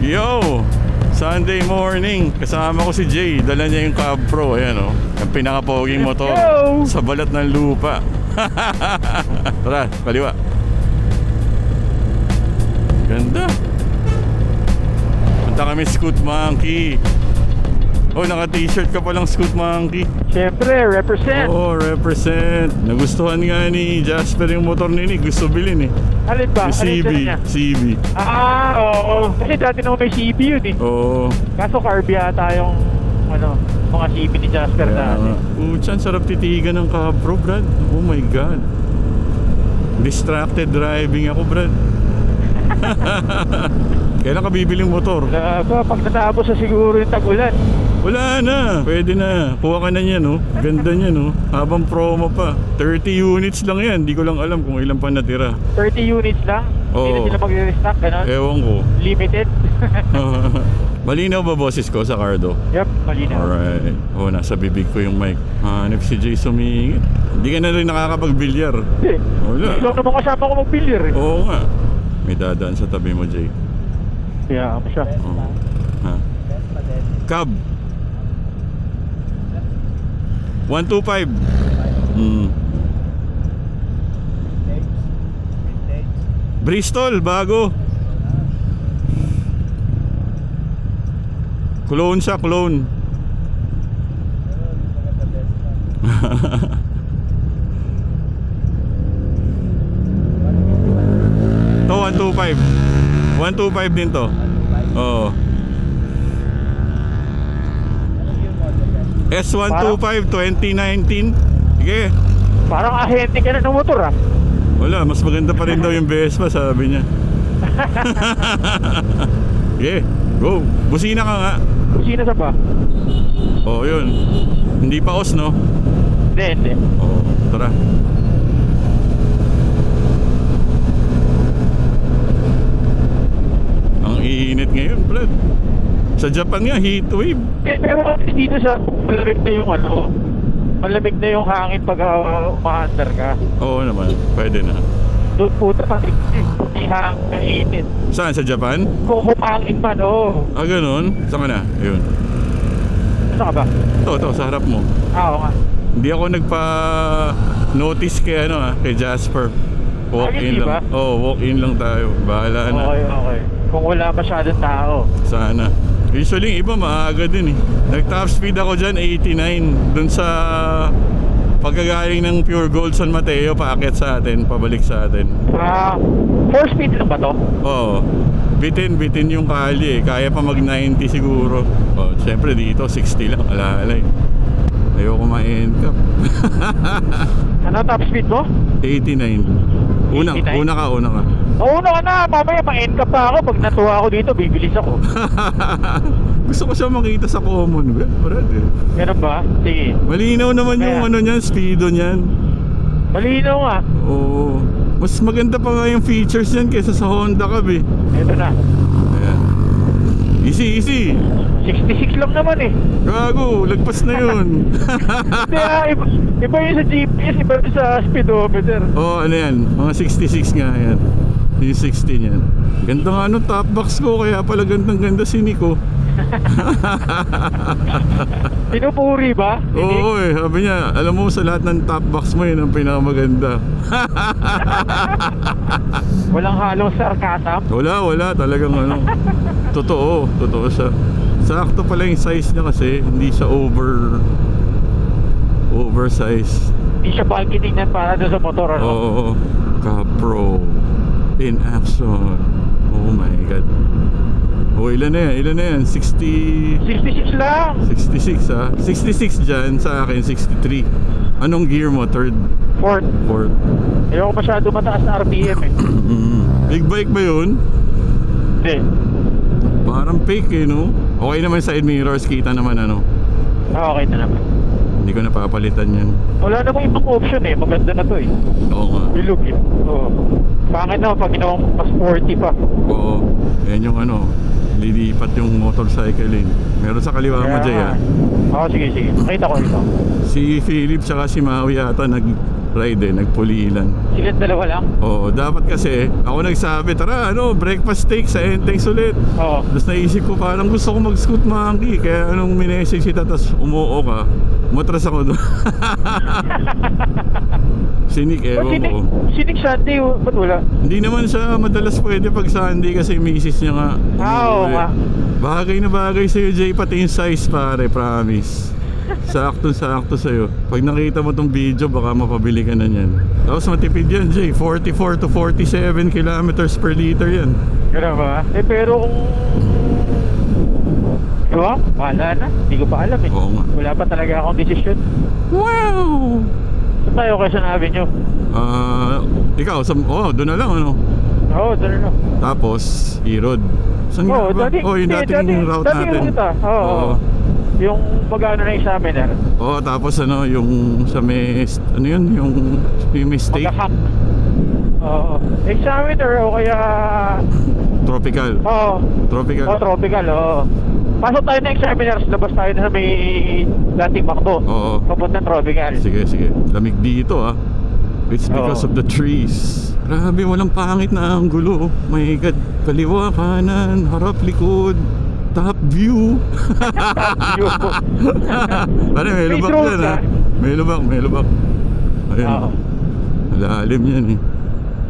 Yo! Sunday morning, kasama ko si Jay. Dala niya yung Cab Pro, ayan o. Ang pinaka-poging motor sa balat ng lupa. Tara, kaliwa. Ganda. Punta kami Scoot Monkey. Oh, naka-t-shirt ka palang Scoot Monkey. Siyempre, represent. Oh, represent. Nagustuhan nga ni Jasper yung motor ni Nick. Gusto bilhin eh. Alin ba? Yung CB. CB. Oo. Kasi dati naman may CB yun eh. Oo. Kaso carb yata yung mga CB ni Jasper dati. Uchan, sarap titigan ng Cab Pro, Brad. Oh my God. Distracted driving ako, Brad. Kailan ka bibiling motor? Pag natapos na siguro yung tag-ulan. Wala na, pwede na. Kuha ka na niya, no? Ganda niya, no? Habang promo pa. 30 units lang yan. Di ko lang alam kung ilan pa natira. 30 units lang? Hindi na sila mag-restock, gano'n? Ewan ko. Limited? Malinaw ba boses ko sa Cardo? Yep, malinaw. Alright. Oh, nasa bibig ko yung mic. Hanip si Jay sumingit. Hindi ka na rin nakakapag-bilyar. Hindi. Wala. Ikaw naman kasama ko mag-bilyar eh. Oo nga. May dadaan sa tabi mo, Jay. Kaya ako siya. Oh. Ha? Cab 125. Bristol, bago. Clone siya, clone. To 125. 125 din to. Oo. S125 2019. Sige. Parang ahente ka na ng motor ah. Wala, mas maganda pa rin daw yung Vespa, sabi niya. Sige, go. Busina ka nga. Busina sa ba? Oo, yun. Hindi pa os, no? Hindi. Oo, tara. Ang iinit ngayon, Brad. Sa Japan nga, heat wave. Pero dito sa malamig na yung malamig na yung hangin pag umaandar ka. Oo naman, pwede na. Doon puta pati hangin. Saan? Sa Japan? Kung humangin man, oo. Ah, ganun? Saan ka na? Ayun. Saan ka ba? Ito, sa harap mo. Oo nga. Hindi ako nagpa-notice kay kay Jasper. Walk-in diba? lang. Walk-in lang tayo. Bahala na. Okay. Kung wala masyadong tao. Sana. Usually yung iba maaga din eh. Nag-top speed ako dyan, 89. Dun sa pagkagaling ng Pure Gold San Mateo, paakyat sa atin, pabalik sa atin. 4 speed lang ba to? Oo. Bitin yung kali eh. Kaya pa mag 90 siguro. Siyempre dito 60 lang, alaalay. Ayoko ma-end-cap. Ano top speed mo? 89. Una ka. Una ka na, mamaya ma-end ka pa ako. Pag natuwa ako dito, bibilis ako. Gusto ko siya makita sa common, brother. Ganun ba? Sige. Malinaw naman yung niyan, speedo niyan. Malinaw nga. Oo. Mas maganda pa nga yung features niyan kaysa sa Honda Cab eh. Ito na. Ayan. Easy. 66 lang naman eh. Gago, lagpas na yun. Hindi iba yung sa GPS, iba yung sa speedometer. Oo, ano yan, mga 66 nga yan. Yung 16 yan. Ganda nga top box ko, kaya pala gandang-ganda si Nico. Pinupuri ba? Oo eh, sabi niya, alam mo sa lahat ng top box mo yun ang pinakamaganda. Walang halong sarcasm? Wala, talagang totoo siya. Sakto pala yung size niya kasi hindi siya oversize. Hindi siya bulky tingnan para doon sa motor, ano? Oo. Cab Pro in action. Oh my God. Oh, ilan na yan? 60... 66 lang. 66 ah. 66 dyan, sa akin 63. Anong gear mo? Third? Fourth. Ayoko masyado mataas na RPM eh. Big bike ba yun? Hindi. Parang fake eh, no? Okay naman side mirrors, kita naman Okay na naman. Hindi ko napapalitan yan. Wala namang ibang option eh, maganda na to eh. Oo nga. Bilog eh. Oo. Pangit na pag ginawang mas sporty pa. Oo. Yan yung lilipat yung motorcycle lane. Meron sa kaliwa mo, Jay ah. Oo, sige. Nakita ko ito. Si Philip tsaka si Maui yata ride nagpulilan. Silang dalawa lang? Oo, dapat kasi ako nagsabi, tara breakfast steak sa Entex ulit. Oo. Tapos naisip ko parang gusto ko mag-scoot monkey. Kaya anong minessage kita tapos umuo ka, matras ako doon. Sinik, ewan ko. Sinik Sunday, ba't wala? Hindi naman siya madalas pwede pag Sunday kasi misis niya nga. Oo nga. Bagay na bagay sa'yo, Jay, pati yung size pare, promise. Sakto sa'yo. Pag nakita mo tong video, baka mapabili ka na yan. Tapos matipid yan, Jay. 44 to 47 kilometers per liter yan. Gano'n ba? Pero kung... Diba? Wala na. Hindi ko pa alam eh. Oo nga. Wala pa talaga akong desisyon. Wow! Saan tayo kayo sa nabi nyo? Ikaw, doon na lang ano? Oo, doon na. Tapos, Irod. Saan nga ba? Yung dating route natin. Oo. Yung pag-ano na examiner. Oo, tapos yung sa may, ano yun, yung mistake. Pag-hack. Oo. Examiner o kaya... Tropical. Oo. Tropical. Oo, tropical, oo. Pasok tayo ng examiners, labas tayo na sa may dating Macdo. Oo. Papunta ng tropical. Sige. Lamig dito ah. It's because of the trees. Grabe, walang pangit na ang gulo. My God. Kaliwa, kanan, harap, likod. Top view. Pare, may lubak dyan ha. May lubak. Ayun. Oo. Malalim yan eh.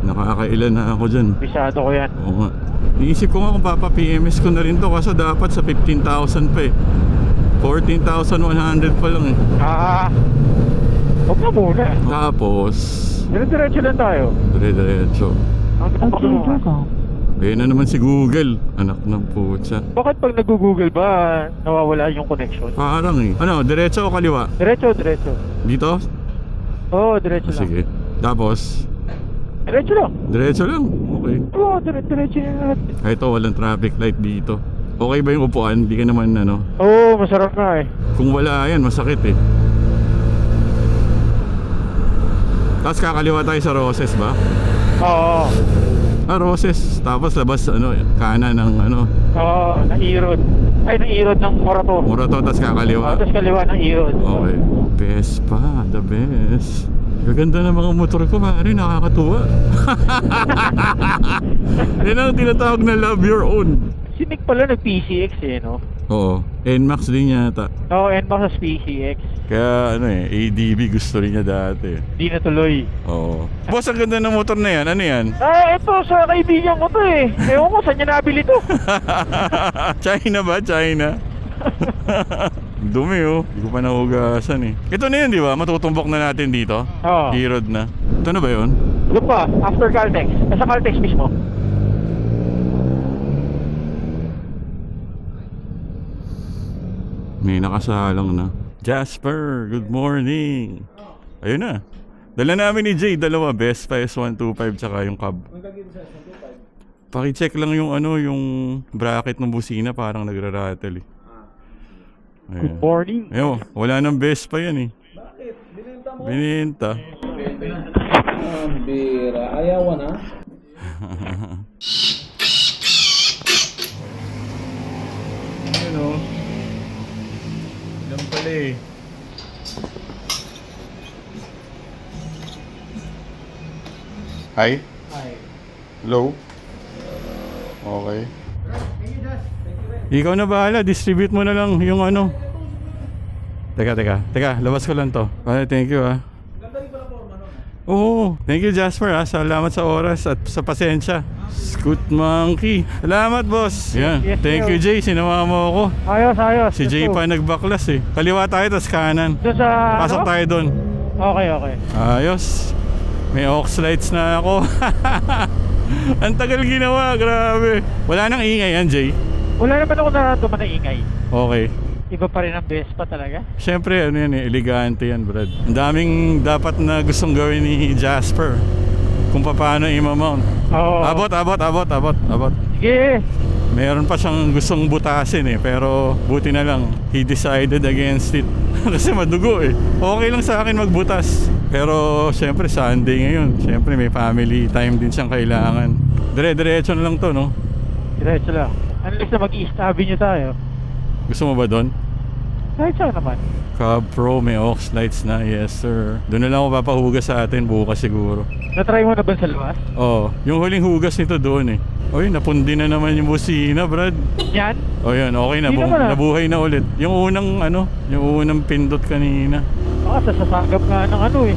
Nakakailan na ako dyan. Bisado ko yan. Oo nga. Iisip ko nga kung papa-PMS ko na rin to kasi dapat sa 15,000 pa eh. 14,100 pa lang eh. Huwag na muna. Tapos Diretso lang tayo. Diretso. Okay, Google. Ayun na naman si Google. Anak ng putsa. Bakit pag nag-google ba nawawala yung connection? Parang eh. Ano, diretso o kaliwa? Diretso. Dito? Oo, diretso lang. Sige. Tapos Diretso lang. Okay. Oo, diretso lang. Ito, walang traffic light dito. Okay ba yung upuan? Di ka naman ano? Oo, masarap na eh. Kung wala yan, masakit eh. Tapos kakaliwa tayo sa Roses ba? Oo. Roses. Tapos labas kanan ng Oo, na-Irod. Ay, na-Irod ng Morato. Morato, tapos kakaliwa. Tapos kaliwa ng Irod. Okay. Best pa, the best. Gaganda ng mga motor ko, pare, nakakatuwa. Yan ang tinatawag na love your own. Si Nick pala nag-PCX eh, no? Oo, NMAX din yata. Oo, NMAX sa PCX. Kaya ADB gusto rin niya dati. Di na tuloy. Oo. Boss, ang ganda ng motor na yan. Ano yan? Ito sa kaibigan ko to eh. Ewan ko, saan niya nabili to? China ba? China? Dumi oh. Hindi ko pa nahugasan eh. Ito na yun, di ba? Matutumbok na natin dito. Oo. Hirod na. Ito na ba yun? Doon pa, after Caltex. Sa Caltex mismo. May nakasalang na. Jasper, good morning. Ayun na. Dala namin ni Jay, dalawa. Vespa S125 tsaka yung cab. Paki-check lang yung yung bracket ng busina, parang nagra-rattle eh. Good morning. Ayun, wala nang Vespa yan eh. Bakit? Binenta mo? Binenta. Bira. Ayawan ha? Ano? Ilan pala eh. Hi? Hi. Hello? Okay. Ikaw na bahala, distribute mo na lang yung Teka, labas ko lang to. Thank you ah. Ganda rin pala forma nun. Oo, thank you Jasper ah. Salamat sa oras at sa pasensya. Scoot Monkey. Salamat boss. Yan. Yes, Thank you Jay, sinama mo ako. Ayos. Si Jay pa nagbaklas eh. Kaliwa tayo, tas kanan. Doon sa... Pasok tayo doon. Okay. Ayos. May aux lights na ako. Ang tagal ginawa, grabe. Wala nang ingay yan Jay. Wala naman ako nararamdaman na ingay. Okay. Iba pa rin ang Vespa talaga. Siyempre, elegante yan, Brad. Ang daming dapat na gustong gawin ni Jasper kung paano i-mount. Oo. Abot. Sige. Meron pa siyang gustong butasin eh, pero buti na lang, he decided against it. Kasi madugo eh. Okay lang sa akin magbutas. Pero siyempre, Sunday ngayon. Siyempre, may family time din siyang kailangan. Dire-diretso na lang to, no? Diretso lang. Unless na mag-East Avenue tayo. Gusto mo ba doon? Kahit saan naman. Cab Pro, may aux lights na. Yes sir. Doon na lang ako papahugas sa atin bukas siguro. Na-try mo na ba sa labas? Oh, yung huling hugas nito doon eh. Oy, napundi na naman yung busina, Brad. Yan? Oh, yun, okay na. Hindi naman, ah. Nabuhay na ulit. Yung unang pindot kanina. Sasagap nga ng ano eh.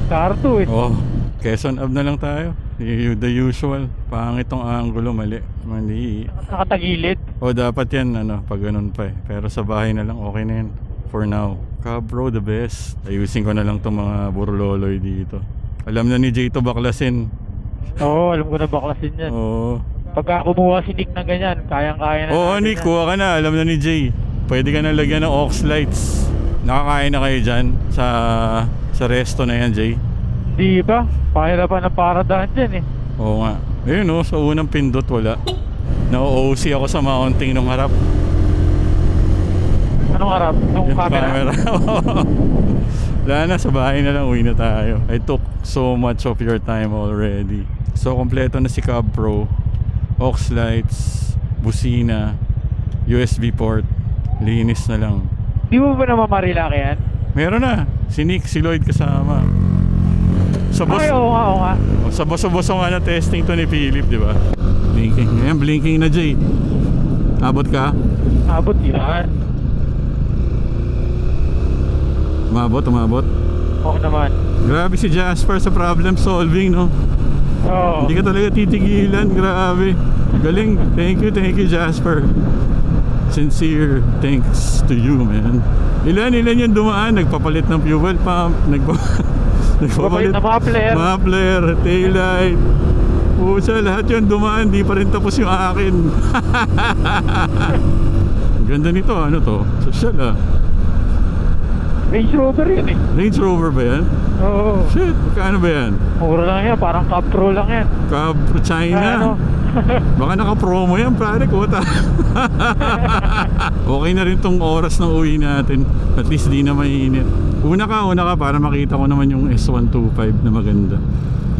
Karto eh. Oh, Quezon Ave na lang tayo. The usual. Pangit tong angulo, mali. Nakatagilid. Oh, dapat yan, pag ganun pa eh. Pero sa bahay na lang, okay na yan. For now. Cab Pro, the best. Ayusin ko na lang tong mga burloloy dito. Alam na ni Jay to baklasin. Oo, alam ko na baklasin yan. Oo. Pagka kumuha si Nick ng ganyan, kayang-kaya na. Oo, Nick, kuha ka na. Alam na ni Jay. Pwede ka na lagyan ng aux lights. Nakakain na kayo dyan sa resto na yan, Jay? Di ba? Pahirapan ng paradahan dyan eh. Oo nga. Ayun sa unang pindot wala. Na-OC ako sa mounting nung harap. Anong harap? Nung Yung camera? Wala na, sa bahay na lang, uwi na tayo. I took so much of your time already. So, kompleto na si Cab Pro. Aux lights, busina, USB port, linis na lang. Di mo ba namamarilaki yan? Meron na, si Nick, si Lloyd kasama. Sa boss, Ay, oo nga. sa boss nga na testing to ni Philip, di ba? Blinking. Ayan, blinking na, Jay. Abot ka? Abot yan. Umabot. Oo naman. Grabe si Jasper sa problem solving, no? Oo. Hindi ka talaga titigilan, grabe. Galing. Thank you Jasper. Sincere thanks to you, man. Ilan yung dumaan, nagpapalit ng fuel pump, Papalit na muffler, taillight. Pusa, lahat yun dumaan, di pa rin tapos yung akin. Ganda nito, ano to? Social ah. Range Rover yun eh. Range Rover ba yan? Oo. Shit, magkano ba yan? Mura lang yan, parang Cab Pro lang yan. Cab China. Ano? Baka naka-promo yan, pare, kota. Okay na rin tong oras ng uwi natin. At least di na mainit. Una ka para makita ko naman yung S125 na maganda.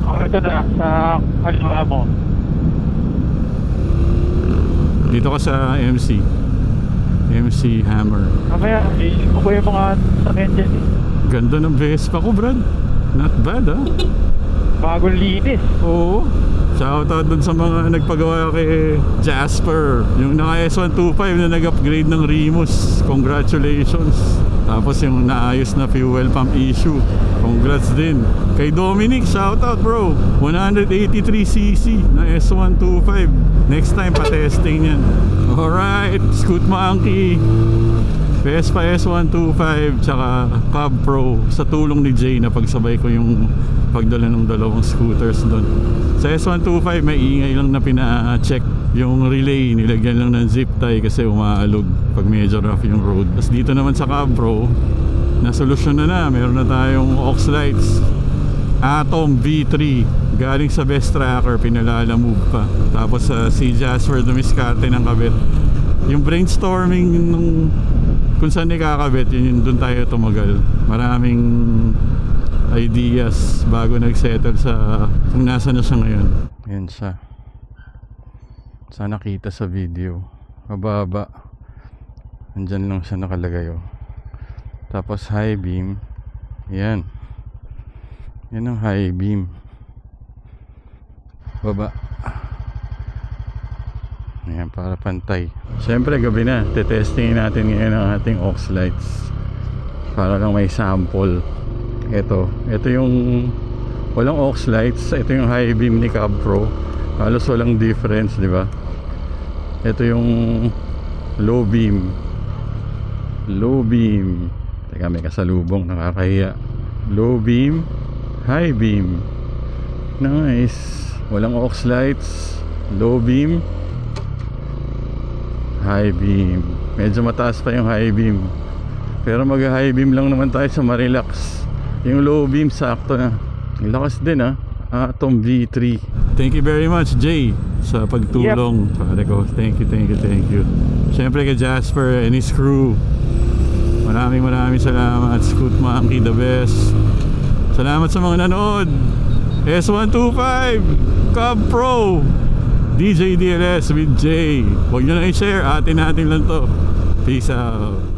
Ito na, sa kaliwa mo. Dito ka sa MC Hammer. Mamaya, iisip ko yung mga sakyan dyan eh. Ganda ng Vespa ko, Brad. Not bad, ah. Bagong linis. Oo. Shoutout dun sa mga nagpagawa kay Jasper. Yung naka S125 na nag-upgrade ng Remus. Congratulations. Tapos yung naayos na fuel pump issue. Congrats din. Kay Dominic, shoutout bro. 183cc na S125. Next time pa-testing yan. Alright, Scoot Monkey, Vespa S125 tsaka Cab Pro. Sa tulong ni Jay na pagsabay ko yung pagdala ng dalawang scooters doon. Sa S125 may ingay lang na pina-check. Yung relay nilagyan lang ng zip tie kasi umaalog pag medyo rough yung road. Tapos dito naman sa Cab Pro, nasolusyon na. Meron na tayong aux lights Atom V3 galing sa Best Tracker, pinalala move pa. Tapos si Jasper dumiskarte ng kabit. Yung brainstorming nung kung saan ikakabit, yun doon tayo tumagal. Maraming ideas bago nagsettle sa kung nasa na siya ngayon. Yan siya. Sana kita sa video. Mababa. Andyan lang siya nakalagay, oh. Tapos high beam. Yan. Yan ang high beam. Baba. Ayan, para pantay. Siyempre gabi na. Tetestingin natin ngayon ang ating aux lights. Para lang may sample. Ito yung walang aux lights. Ito yung high beam ni Cab Pro. Halos walang difference, di ba? Ito yung low beam. Low beam. Teka, may kasalubong, nakakahiya. Low beam, high beam. Nice. Walang aux lights. Low beam, high beam. Medyo mataas pa yung high beam. Pero mag high beam lang naman tayo sa ma-relax. Yung low beam sakto na. Lakas din ah. Atom V3. Thank you very much Jay sa pagtulong. Pare ko. Thank you. Siyempre kay Jasper and his crew. Maraming salamat. Scoot Monkey, the best. Salamat sa mga nanood. S125 Cab Pro DJ DLS with Jay. Huwag nyo na i-share. Atin natin lang to. Peace out.